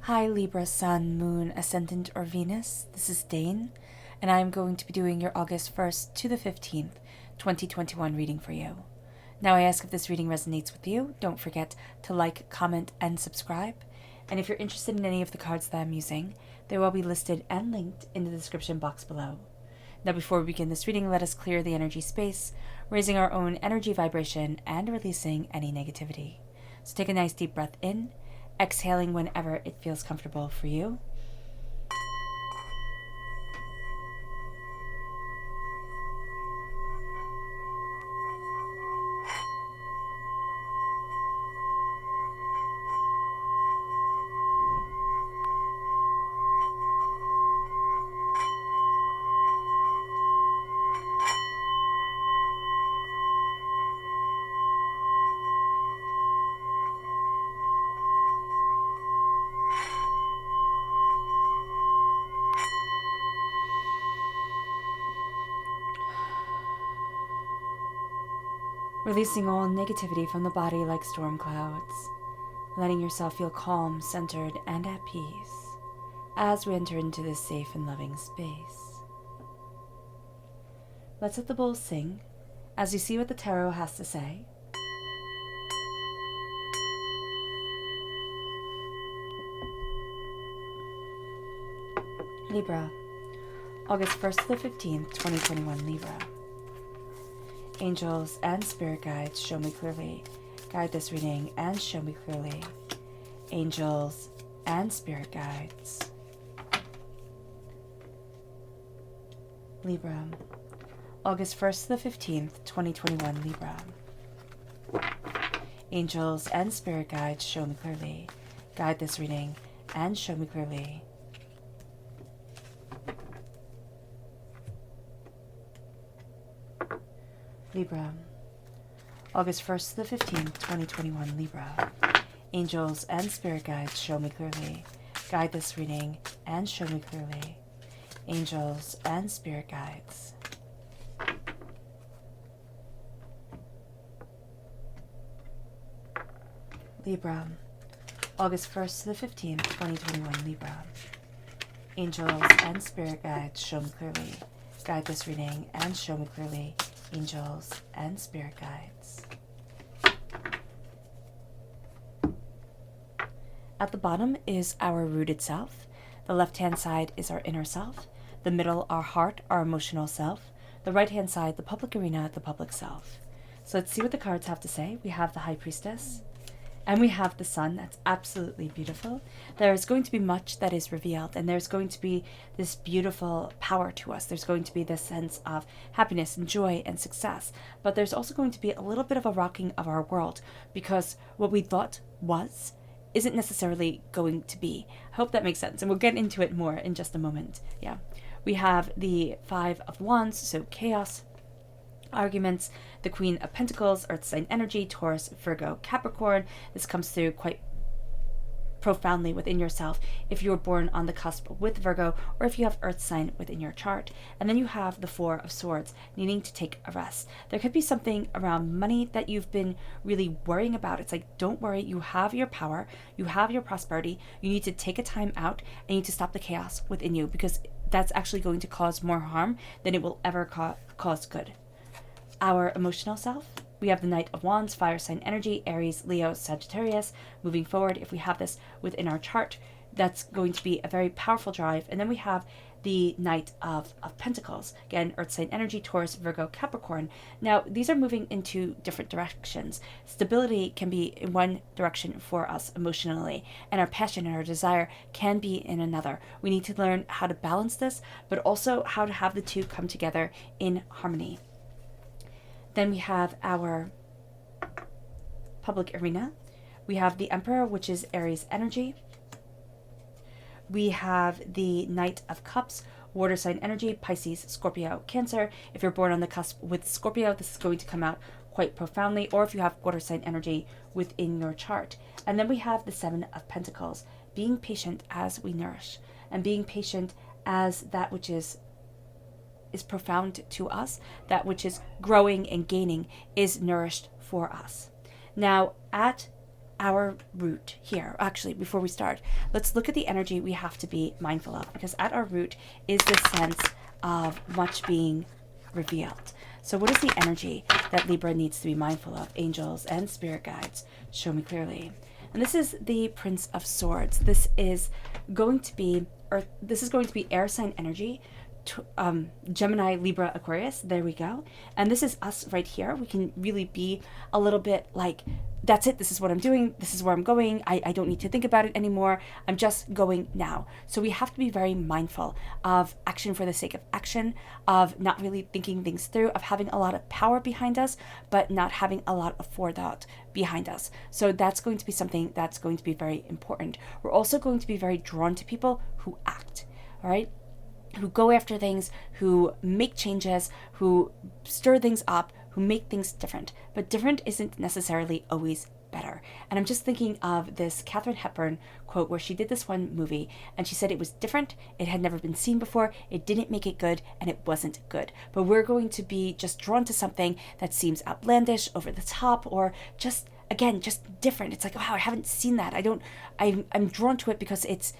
Hi Libra, Sun, Moon, Ascendant, or Venus. This is Dane, and I am going to be doing your August 1st to the 15th, 2021 reading for you. Now I ask if this reading resonates with you, don't forget to like, comment, and subscribe. And if you're interested in any of the cards that I'm using, they will be listed and linked in the description box below. Now before we begin this reading, let us clear the energy space, raising our own energy vibration and releasing any negativity. So take a nice deep breath in, exhaling whenever it feels comfortable for you. Releasing all negativity from the body like storm clouds, letting yourself feel calm, centered, and at peace as we enter into this safe and loving space. Let's let the bowl sing as you see what the tarot has to say. Libra, August 1st to the 15th, 2021, Libra. Angels and spirit guides, show me clearly. Guide this reading and show me clearly. Angels and spirit guides. Libra, August 1st to the 15th, 2021, Libra. Angels and spirit guides, show me clearly. Guide this reading and show me clearly. Libra, August 1st to the 15th, 2021, Libra. Angels and spirit guides, show me clearly. Guide this reading and show me clearly. Angels and spirit guides. Libra, August 1st to the 15th, 2021, Libra. Angels and spirit guides, show me clearly. Guide this reading and show me clearly. Angels and spirit guides. At the bottom is our rooted self. The left-hand side is our inner self. The middle, our heart, our emotional self. The right-hand side, the public arena, the public self. So let's see what the cards have to say. We have the High Priestess. And we have the Sun. That's absolutely beautiful. There's going to be much that is revealed, and there's going to be this beautiful power to us. There's going to be this sense of happiness and joy and success. But there's also going to be a little bit of a rocking of our world, because what we thought was isn't necessarily going to be. I hope that makes sense, and we'll get into it more in just a moment. Yeah. We have the Five of Wands, so chaos, arguments, the Queen of Pentacles, Earth sign energy, Taurus, Virgo, Capricorn. This comes through quite profoundly within yourself if you were born on the cusp with Virgo, or if you have Earth sign within your chart. And then you have the Four of Swords, needing to take a rest. There could be something around money that you've been really worrying about. It's like, don't worry, you have your power, you have your prosperity. You need to take a time out and you need to stop the chaos within you, because that's actually going to cause more harm than it will ever cause good. Our emotional self, we have the Knight of Wands, fire sign energy, Aries, Leo, Sagittarius. Moving forward, if we have this within our chart, that's going to be a very powerful drive. And then we have the Knight of Pentacles, again, Earth sign energy, Taurus, Virgo, Capricorn. Now, these are moving into different directions. Stability can be in one direction for us emotionally, and our passion and our desire can be in another. We need to learn how to balance this, but also how to have the two come together in harmony. Then we have our public arena. We have the Emperor, which is Aries energy. We have the Knight of Cups, water sign energy, Pisces, Scorpio, Cancer. If you're born on the cusp with Scorpio, this is going to come out quite profoundly, or if you have water sign energy within your chart. And then we have the Seven of Pentacles, being patient as we nourish, and being patient as that which is profound to us, that which is growing and gaining is nourished for us. Now, at our root here. Actually, before we start, let's look at the energy we have to be mindful of, because at our root is this sense of much being revealed. So what is the energy that Libra needs to be mindful of? Angels and spirit guides, show me clearly. And this is the Prince of Swords. This is going to be air sign energy. Gemini, Libra, Aquarius, there we go. And this is us right here. We can really be a little bit like, that's it, this is what I'm doing, this is where I'm going, I don't need to think about it anymore, I'm just going now. So we have to be very mindful of action for the sake of action, of not really thinking things through, of having a lot of power behind us, but not having a lot of forethought behind us. So that's going to be something that's going to be very important. We're also going to be very drawn to people who act, all right? Who go after things, who make changes, who stir things up, who make things different. But different isn't necessarily always better. And I'm just thinking of this Katharine Hepburn quote where she did this one movie and she said it was different, it had never been seen before, it didn't make it good, and it wasn't good. But we're going to be just drawn to something that seems outlandish, over the top, or just, again, just different. It's like, wow, I haven't seen that. I'm drawn to it because it's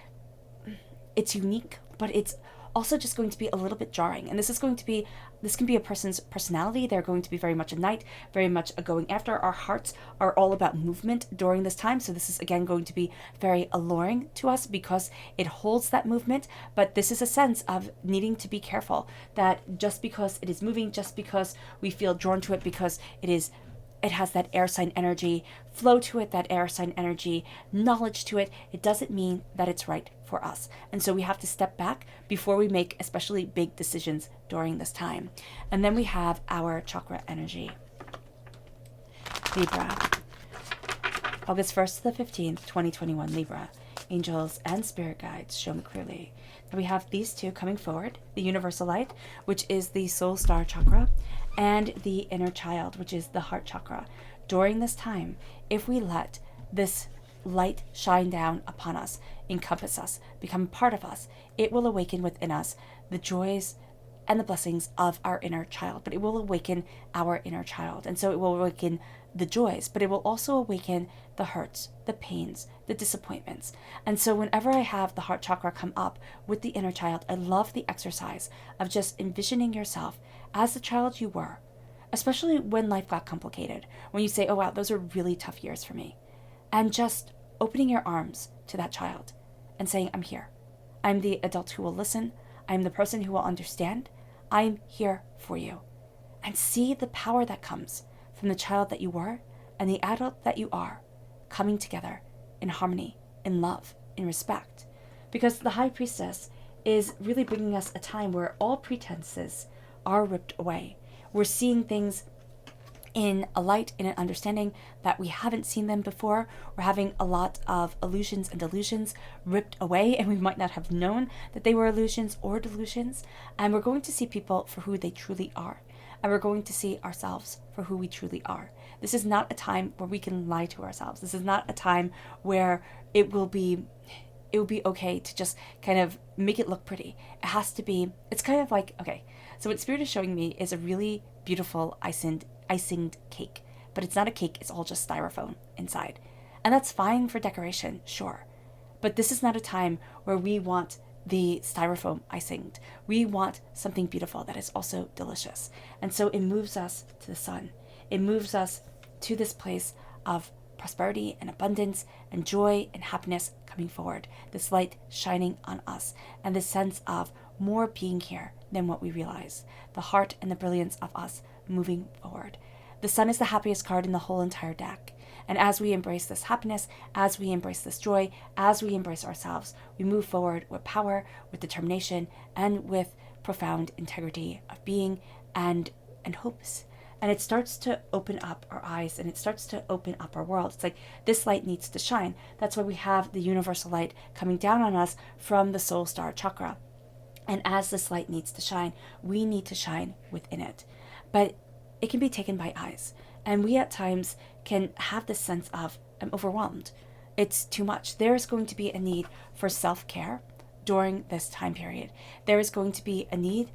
unique, but it's also just going to be a little bit jarring. And this can be a person's personality. They're going to be very much a knight, very much a going after. Our hearts are all about movement during this time. So this is, again, going to be very alluring to us because it holds that movement. But this is a sense of needing to be careful that just because it is moving, just because we feel drawn to it, because it has that air sign energy flow to it, that air sign energy knowledge to it, it doesn't mean that it's right for us. And so we have to step back before we make especially big decisions during this time. And then we have our chakra energy. Libra, August 1st to the 15th, 2021, Libra. Angels and spirit guides, show me clearly. Now we have these two coming forward, the universal light, which is the soul star chakra, and the inner child, which is the heart chakra. During this time, if we let this light shine down upon us, encompass us, become part of us, it will awaken within us the joys and the blessings of our inner child. But it will awaken our inner child. And so it will awaken the joys, but it will also awaken the hurts, the pains, the disappointments. And so whenever I have the heart chakra come up with the inner child, I love the exercise of just envisioning yourself as the child you were, especially when life got complicated, when you say, oh wow, those are really tough years for me. And just opening your arms to that child and saying, I'm here. I'm the adult who will listen. I'm the person who will understand. I'm here for you. And see the power that comes from the child that you were and the adult that you are coming together in harmony, in love, in respect. Because the High Priestess is really bringing us a time where all pretenses are ripped away. We're seeing things in a light, in an understanding that we haven't seen them before. We're having a lot of illusions and delusions ripped away, and we might not have known that they were illusions or delusions. And we're going to see people for who they truly are. And we're going to see ourselves for who we truly are. This is not a time where we can lie to ourselves. This is not a time where it will be okay to just kind of make it look pretty. It has to be, it's kind of like, okay, so what Spirit is showing me is a really beautiful icinged cake. But it's not a cake, it's all just styrofoam inside. And that's fine for decoration, sure. But this is not a time where we want the styrofoam icinged. We want something beautiful that is also delicious. And so it moves us to the sun. It moves us to this place of prosperity and abundance and joy and happiness coming forward. This light shining on us and this sense of more being here than what we realize. The heart and the brilliance of us moving forward. The sun is the happiest card in the whole entire deck. And as we embrace this happiness, as we embrace this joy, as we embrace ourselves, we move forward with power, with determination, and with profound integrity of being and hopes. And it starts to open up our eyes and it starts to open up our world. It's like this light needs to shine. That's why we have the universal light coming down on us from the soul star chakra. And as this light needs to shine, we need to shine within it. But it can be taken by eyes. And we at times can have this sense of, I'm overwhelmed. It's too much. There is going to be a need for self-care during this time period. There is going to be a need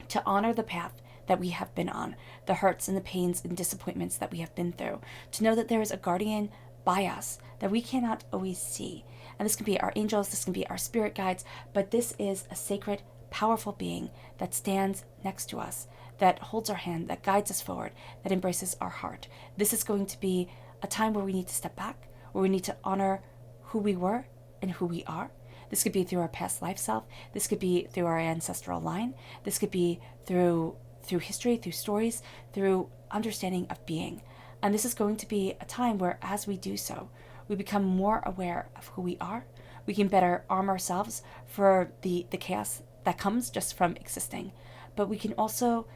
to honor the path that we have been on, the hurts and the pains and disappointments that we have been through, to know that there is a guardian by us that we cannot always see. And this can be our angels, this can be our spirit guides, but this is a sacred, powerful being that stands next to us, that holds our hand, that guides us forward, that embraces our heart. This is going to be a time where we need to step back, where we need to honor who we were and who we are. This could be through our past life self. This could be through our ancestral line. This could be through history, through stories, through understanding of being. And this is going to be a time where, as we do so, we become more aware of who we are. We can better arm ourselves for the chaos that comes just from existing. But we can also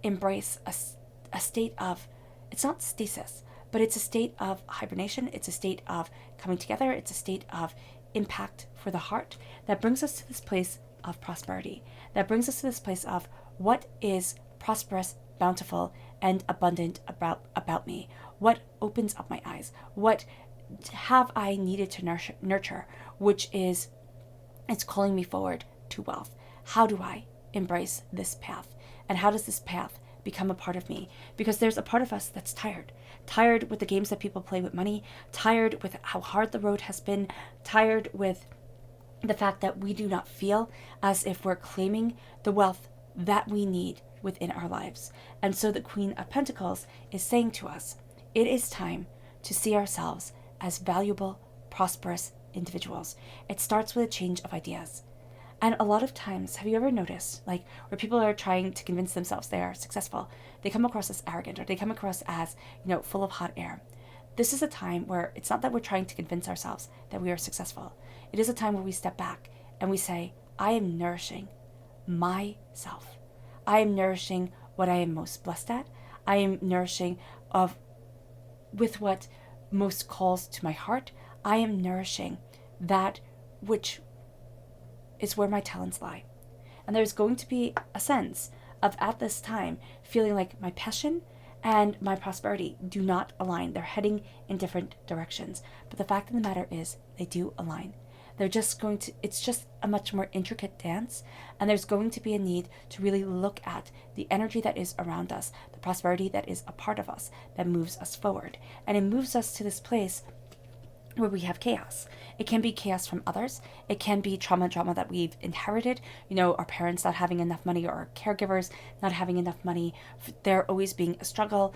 embrace a state of, it's not stasis, but it's a state of hibernation. It's a state of coming together. It's a state of impact for the heart that brings us to this place of prosperity, that brings us to this place of what is prosperous, bountiful, and abundant about me. What opens up my eyes? What have I needed to nurture, which is, it's calling me forward to wealth? How do I embrace this path? And how does this path become a part of me? Because there's a part of us that's tired with the games that people play with money, tired with how hard the road has been, tired with the fact that we do not feel as if we're claiming the wealth that we need within our lives. And so the Queen of Pentacles is saying to us, it is time to see ourselves as valuable, prosperous individuals. It starts with a change of ideas. And a lot of times, have you ever noticed, like, where people are trying to convince themselves they are successful, they come across as arrogant, or they come across as, full of hot air. This is a time where it's not that we're trying to convince ourselves that we are successful. It is a time where we step back and we say, I am nourishing myself. I am nourishing what I am most blessed at. I am nourishing with what most calls to my heart. I am nourishing that which is where my talents lie. And there's going to be a sense of, at this time, feeling like my passion and my prosperity do not align. They're heading in different directions. But the fact of the matter is, they do align. It's just a much more intricate dance, and there's going to be a need to really look at the energy that is around us, the prosperity that is a part of us, that moves us forward. And it moves us to this place where we have chaos. It can be chaos from others. It can be trauma that we've inherited. Our parents not having enough money, or our caregivers not having enough money. There always being a struggle.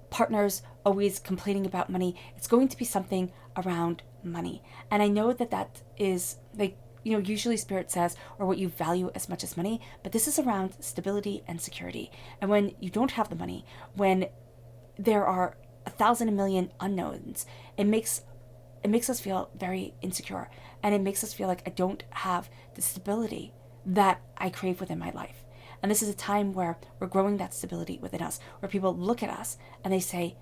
Partners always complaining about money. It's going to be something around money. And I know that is, like, usually Spirit says, or what you value as much as money, but this is around stability and security. And when you don't have the money, when there are 1,000, a million unknowns, it makes us feel very insecure, and it makes us feel like I don't have the stability that I crave within my life. And this is a time where we're growing that stability within us, where people look at us and they say,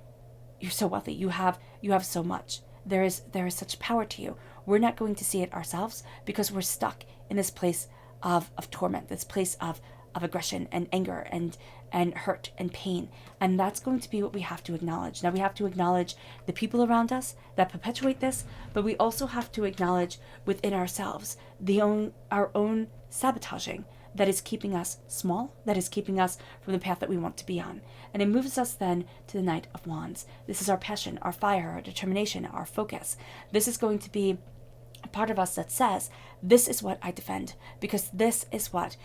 you're so wealthy, you have so much. There is such power to you. We're not going to see it ourselves because we're stuck in this place of torment, this place of aggression and anger and hurt and pain. And that's going to be what we have to acknowledge. Now we have to acknowledge the people around us that perpetuate this, but we also have to acknowledge within ourselves our own sabotaging that is keeping us small, that is keeping us from the path that we want to be on. And it moves us then to the Knight of Wands. This is our passion, our fire, our determination, our focus. This is going to be a part of us that says, this is what I defend, because this is what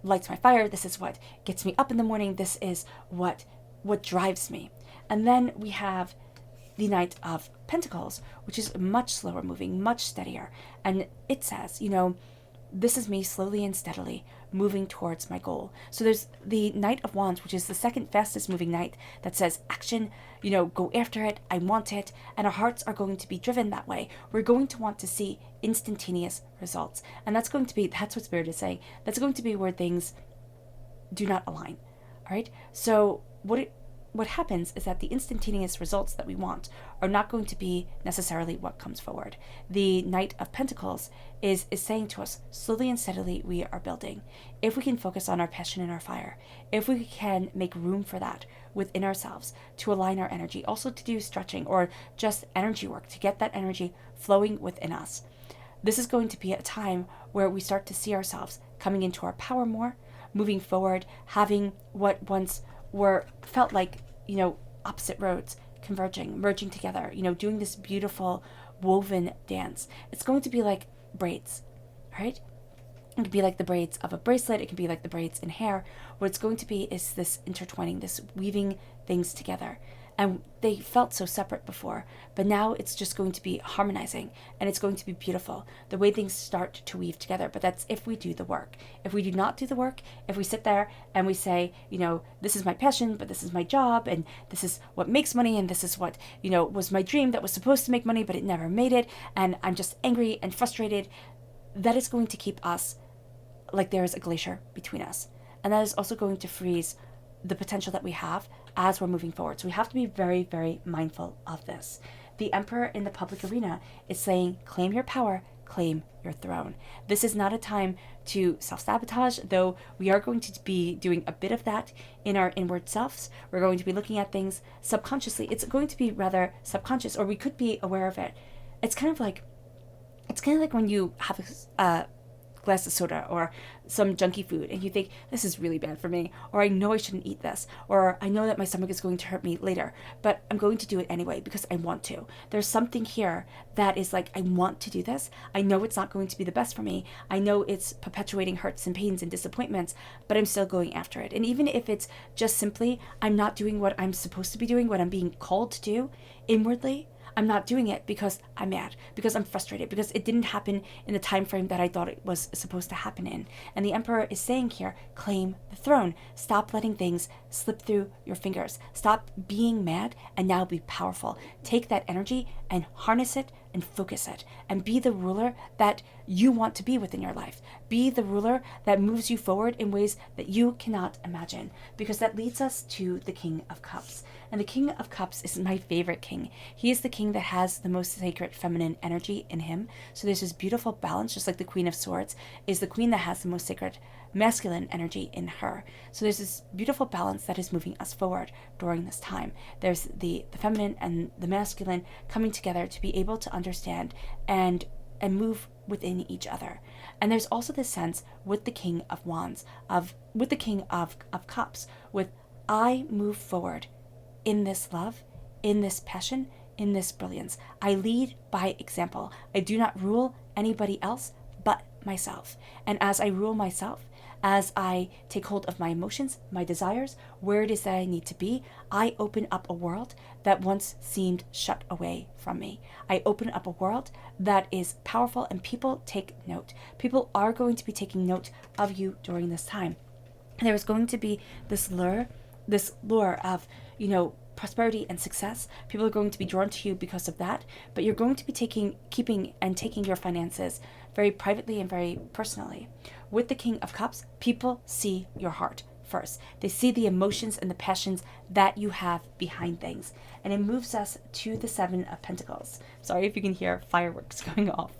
lights my fire. This is what gets me up in the morning. This is what drives me. And then we have the Knight of Pentacles, which is much slower moving, much steadier. And it says, this is me slowly and steadily moving towards my goal. So there's the Knight of Wands, which is the second fastest moving knight, that says action, go after it, I want it, and our hearts are going to be driven that way. We're going to want to see instantaneous results. And that's what Spirit is saying. That's going to be where things do not align. All right? So what happens is that the instantaneous results that we want are not going to be necessarily what comes forward. The Knight of Pentacles is saying to us, slowly and steadily we are building. If we can focus on our passion and our fire, if we can make room for that within ourselves, to align our energy, also to do stretching or just energy work, to get that energy flowing within us. This is going to be a time where we start to see ourselves coming into our power more, moving forward, having what once felt like, opposite roads converging, merging together, doing this beautiful woven dance. It's going to be like braids, right? It could be like the braids of a bracelet. It can be like the braids in hair. What it's going to be is this intertwining, this weaving things together. And they felt so separate before, but now it's just going to be harmonizing, and it's going to be beautiful, the way things start to weave together. But that's if we do the work. If we do not do the work, if we sit there and we say, this is my passion, but this is my job, and this is what makes money, and this is what, was my dream that was supposed to make money, but it never made it, and I'm just angry and frustrated, that is going to keep us like there is a glacier between us. And that is also going to freeze the potential that we have as we're moving forward. So we have to be very, very mindful of this. The Emperor in the public arena is saying, claim your power, claim your throne. This is not a time to self-sabotage, though we are going to be doing a bit of that in our inward selves. We're going to be looking at things subconsciously. It's going to be rather subconscious, or we could be aware of it. It's kind of like when you have a glass of soda or some junky food and you think, this is really bad for me, or I know I shouldn't eat this, or I know that my stomach is going to hurt me later, but I'm going to do it anyway because I want to. There's something here that is like, I want to do this. I know it's not going to be the best for me. I know it's perpetuating hurts and pains and disappointments, but I'm still going after it. And even if it's just simply, I'm not doing what I'm supposed to be doing, what I'm being called to do inwardly, I'm not doing it because I'm mad, because I'm frustrated, because it didn't happen in the time frame that I thought it was supposed to happen in. And the Emperor is saying here, claim the throne. Stop letting things slip through your fingers. Stop being mad and now be powerful. Take that energy and harness it and focus it, and be the ruler that you want to be within your life. Be the ruler that moves you forward in ways that you cannot imagine, because that leads us to the King of Cups. And the King of Cups is my favorite king. He is the king that has the most sacred feminine energy in him. So there's this beautiful balance, just like the Queen of Swords is the queen that has the most sacred masculine energy in her. So there's this beautiful balance that is moving us forward during this time. There's the feminine and the masculine coming together to be able to understand and move within each other. And there's also this sense with the King of Wands, with the King of Cups, with I move forward in this love, in this passion, in this brilliance. I lead by example. I do not rule anybody else but myself. And as I rule myself, as I take hold of my emotions, my desires, where it is that I need to be, I open up a world that once seemed shut away from me. I open up a world that is powerful, and people take note. People are going to be taking note of you during this time. There is going to be this lure of, prosperity and success. People are going to be drawn to you because of that, but you're going to be taking your finances very privately and very personally. With the King of Cups, people see your heart first. They see the emotions and the passions that you have behind things. And it moves us to the Seven of Pentacles. Sorry if you can hear fireworks going off.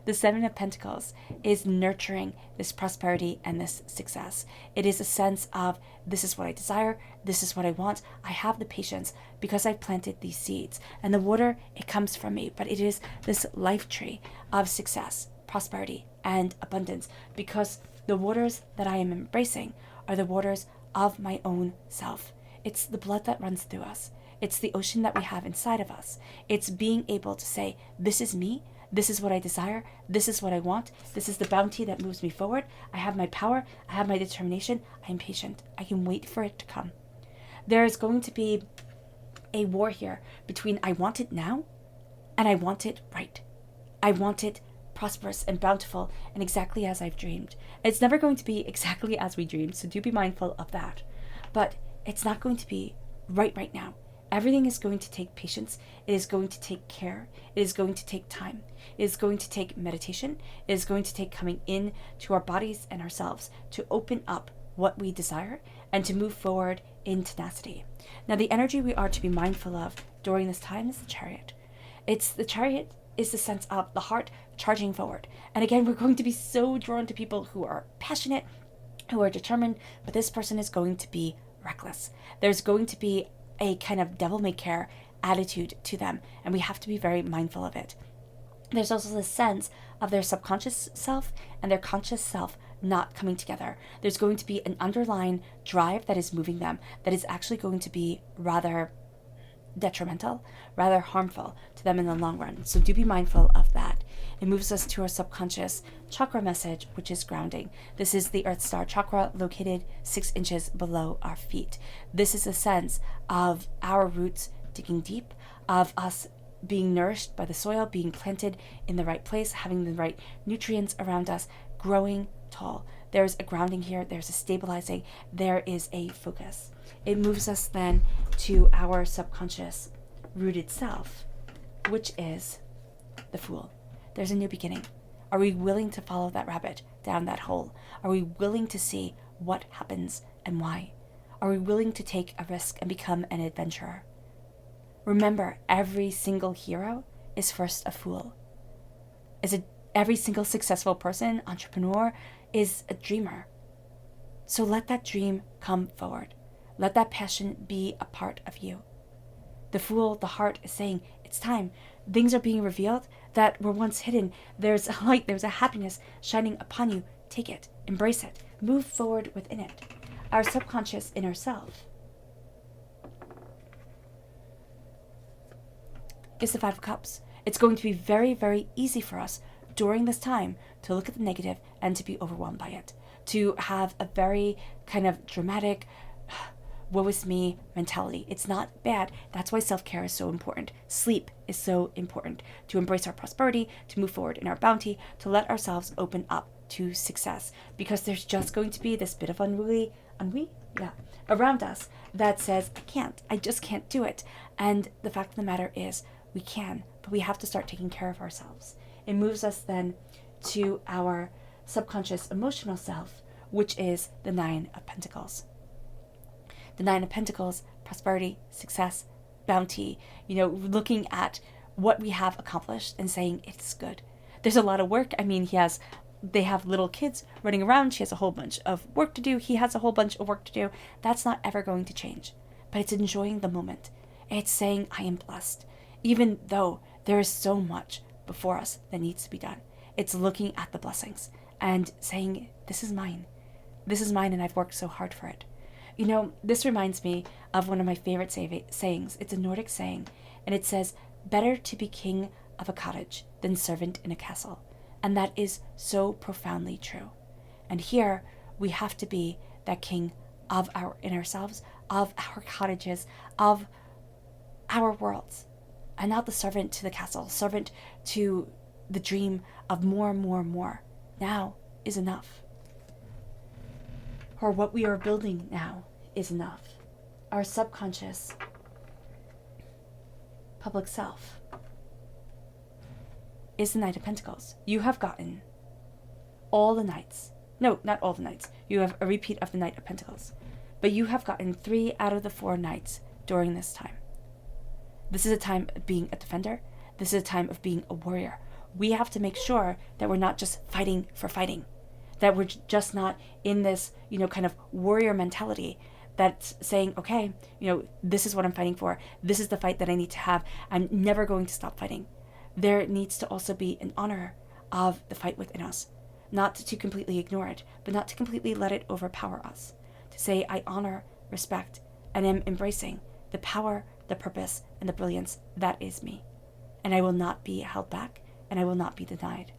The Seven of Pentacles is nurturing this prosperity and this success. It is a sense of, this is what I desire, this is what I want. I have the patience because I've planted these seeds. And the water, it comes from me, but it is this life tree of success, prosperity, and abundance, because the waters that I am embracing are the waters of my own self. It's the blood that runs through us. It's the ocean that we have inside of us. It's being able to say, this is me. This is what I desire. This is what I want. This is the bounty that moves me forward. I have my power. I have my determination. I am patient. I can wait for it to come. There is going to be a war here between I want it now and I want it right. I want it prosperous and bountiful and exactly as I've dreamed. It's never going to be exactly as we dreamed, so do be mindful of that. But it's not going to be right now. Everything is going to take patience. It is going to take care. It is going to take time. It is going to take meditation. It is going to take coming in to our bodies and ourselves to open up what we desire and to move forward in tenacity. Now, the energy we are to be mindful of during this time is the Chariot. The Chariot is the sense of the heart charging forward. And again, we're going to be so drawn to people who are passionate, who are determined, but this person is going to be reckless. There's going to be a kind of devil-may-care attitude to them, and we have to be very mindful of it. There's also this sense of their subconscious self and their conscious self not coming together. There's going to be an underlying drive that is moving them, that is actually going to be rather detrimental, rather harmful to them in the long run. So do be mindful of that. It moves us to our subconscious chakra message, which is grounding. This is the Earth Star chakra located 6 inches below our feet. This is a sense of our roots digging deep, of us being nourished by the soil, being planted in the right place, having the right nutrients around us, growing tall. There's a grounding here, there's a stabilizing, there is a focus. It moves us then to our subconscious rooted self, which is the Fool. There's a new beginning. Are we willing to follow that rabbit down that hole? Are we willing to see what happens and why? Are we willing to take a risk and become an adventurer? Remember, every single hero is first a fool. Every single successful person, entrepreneur, is a dreamer. So let that dream come forward. Let that passion be a part of you. The Fool, the heart, is saying, it's time. Things are being revealed that were once hidden. There's a light, there's a happiness shining upon you. Take it, embrace it, move forward within it. Our subconscious inner self is the Five of Cups. It's going to be very, very easy for us during this time to look at the negative and to be overwhelmed by it, to have a very kind of dramatic, woe is me mentality. It's not bad. That's why self-care is so important. Sleep is so important. To embrace our prosperity, to move forward in our bounty, to let ourselves open up to success. Because there's just going to be this bit of ennui around us that says, I just can't do it. And the fact of the matter is, we can, but we have to start taking care of ourselves. It moves us then to our subconscious emotional self, which is the Nine of Pentacles. The Nine of Pentacles, prosperity, success, bounty, looking at what we have accomplished and saying it's good. There's a lot of work. I mean, they have little kids running around. She has a whole bunch of work to do. He has a whole bunch of work to do. That's not ever going to change. But it's enjoying the moment. It's saying, I am blessed. Even though there is so much before us that needs to be done. It's looking at the blessings and saying, this is mine. This is mine and I've worked so hard for it. This reminds me of one of my favorite sayings. It's a Nordic saying, and it says, better to be king of a cottage than servant in a castle. And that is so profoundly true. And here, we have to be that king of our inner selves, of our cottages, of our worlds, and not the servant to the castle, servant to the dream of more, more, more. Now is enough. Or what we are building now is enough. Our subconscious public self is the Knight of Pentacles. You have gotten all the knights. No, not all the knights. You have a repeat of the Knight of Pentacles. But you have gotten 3 out of the 4 knights during this time. This is a time of being a defender. This is a time of being a warrior. We have to make sure that we're not just fighting for fighting. That we're just not in this, kind of warrior mentality that's saying, okay, this is what I'm fighting for. This is the fight that I need to have. I'm never going to stop fighting. There needs to also be an honor of the fight within us. Not to completely ignore it, but not to completely let it overpower us. To say, I honor, respect, and am embracing the power, the purpose, and the brilliance that is me. And I will not be held back, and I will not be denied.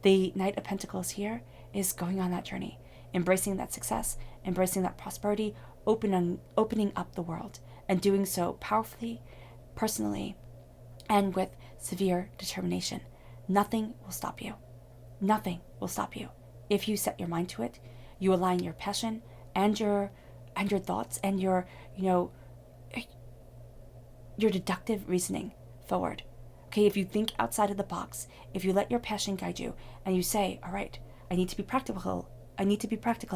The Knight of Pentacles here is going on that journey, embracing that success, embracing that prosperity, opening up the world, and doing so powerfully, personally, and with severe determination. Nothing will stop you. Nothing will stop you. If you set your mind to it, you align your passion and your thoughts and your deductive reasoning forward. Okay, if you think outside of the box, if you let your passion guide you, and you say, all right, I need to be practical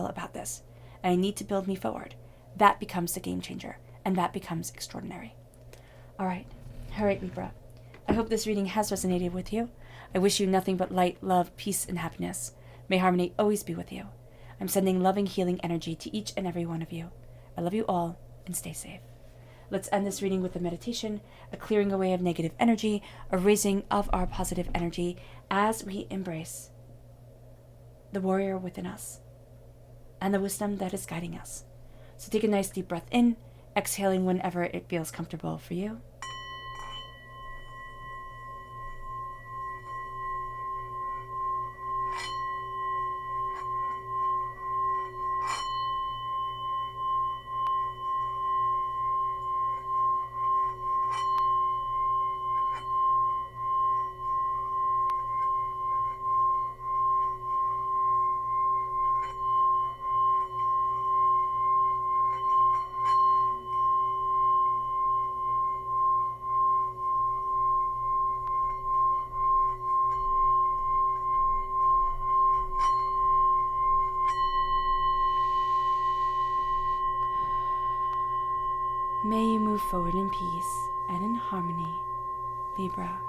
about this, and I need to build me forward, that becomes the game changer, and that becomes extraordinary. All right, Libra. I hope this reading has resonated with you. I wish you nothing but light, love, peace, and happiness. May harmony always be with you. I'm sending loving, healing energy to each and every one of you. I love you all, and stay safe. Let's end this reading with a meditation, a clearing away of negative energy, a raising of our positive energy as we embrace the warrior within us and the wisdom that is guiding us. So take a nice deep breath in exhaling whenever it feels comfortable for you. May you move forward in peace and in harmony, Libra.